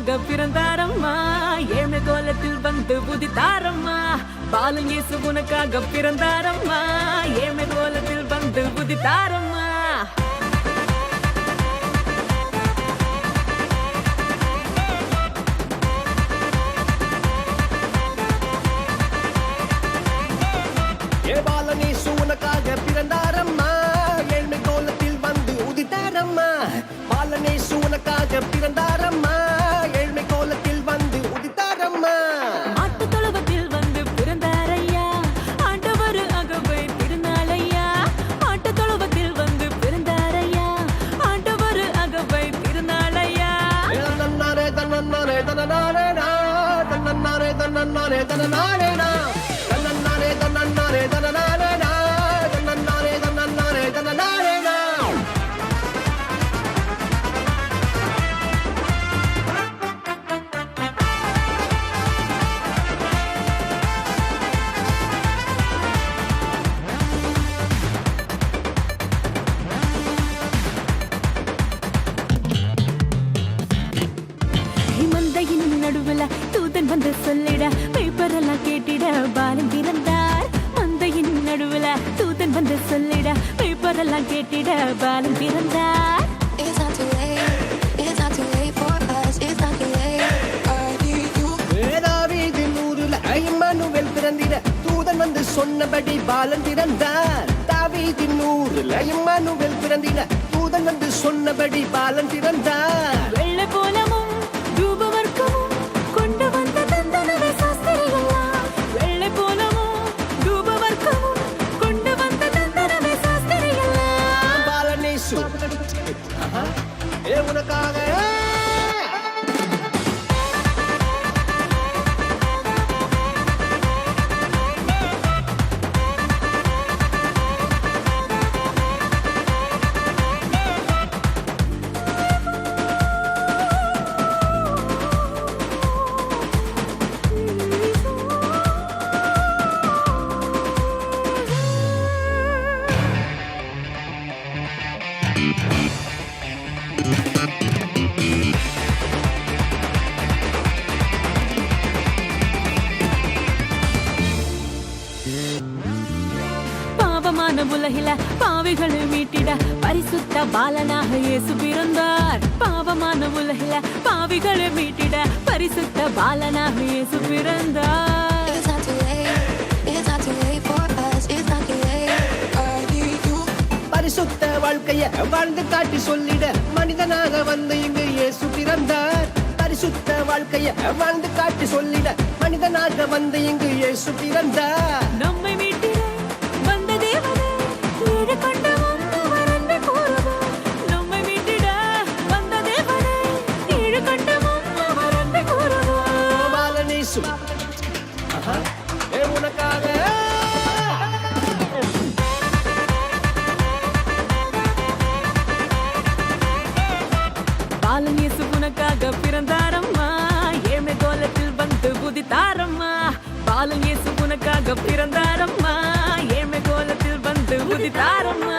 உனக்காக பிறந்தாரம்மா ஏழ்மை கோலத்தில் வந்து புதித்தாரம்மா பாலன் இயேசு உனக்காக பிறந்தாரம்மா ஏழ்மை கோலத்தில் வந்து புதித்தாரம்மா பாலன் இயேசு உனக்காக பிறந்தாரம்மா ஏழ்மை கோலத்தில் வந்து உதித்தாரம்மா பாலன் இயேசு உனக்காக பிறந்தாரம்மா ஏழ்மை கோலத்தில் வந்து உதித்தாரம்மா மாட்டு தொழுவத்தில் வந்து பிறந்தாரையா ஆண்டவர் அகவை திருநாளையா மாட்டு தொழுவத்தில் வந்து பிறந்தாரையா ஆண்டவர் அகவை திருநாளையா தன்னாரே தன்னாரே தன்னாரே தன்னாரே தன்னாரே தன்னாரே தன்னாரே தன்னாரே தன்னாரே தன்னாரே தன்னாரே தன்னாரே மந்தையின் நடுவுல தூதன் வந்து சொல்லிட பேப்பரெல்லாம் கேட்டிட பாலன் பிறந்தார் மந்தையின் நடுவுல தூதன் வந்து சொல்லிட பேப்பரெல்லாம் கேட்டிட பாலன் பிறந்தார் It's not too late. It's not too late for us. It's not too late. I need you. தாவீதின் ஊருல இம்மானுவேல் பிறந்திட தூதன் வந்து சொன்னபடி பாலன் பிறந்தார் தாவீதின் ஊருல இம்மானுவேல் பிறந்திட தூதன் வந்து சொன்னபடி பாலன் பிறந்தார் வெள்ளை போலமும் தூபவர்க்கமும் கொண்டு வந்த தந்தனவே சாஸ்திரிகளா வெள்ளை போலமும் தூபவர்க்கமும் கொண்டு வந்த தந்தனவே சாஸ்திரிகளா பாலன் இயேசு உனக்காக பாவமான உலகில பாவிகளை மீட்டிட பரிசுத்த பாலனாக இயேசு பிறந்தார் பாவமான உலகில பாவிகளை மீட்டிட பரிசுத்த பாலனாக இயேசு பிறந்தார் It's not too late. It's not too late for us. It's not too late. I need you. பரிசுத்த வாழ்க்கைய வாழ்ந்து காட்டி சொல்லிட மனிதனாக வந்து இங்கு இயேசு பிறந்தார் பரிசுத்த வாழ்க்கைய வாழ்ந்து காட்டி சொல்லிட மனிதனாக வந்து இங்கு இயேசு பிறந்தார் நம்மை மீட்டிட வந்த தேவனே ஈடு கொண்டு வந்தவர் அன்பை கூறுவோம் நம்மை மீட்டிட வந்த தேவனே ஈடு கொண்டு வந்தவர் அன்பை கூறுவோம் பாலன் இயேசு உனக்காக பாலன் இயேசு உனக்காக பிறந்தாரம்மா ஏழ்மை கோலத்தில் வந்து புதித்தாரம்மா பாலன் இயேசு உனக்காக பிறந்தாரம்மா ஏழ்மை கோலத்தில் வந்து புதித்தாரம்மா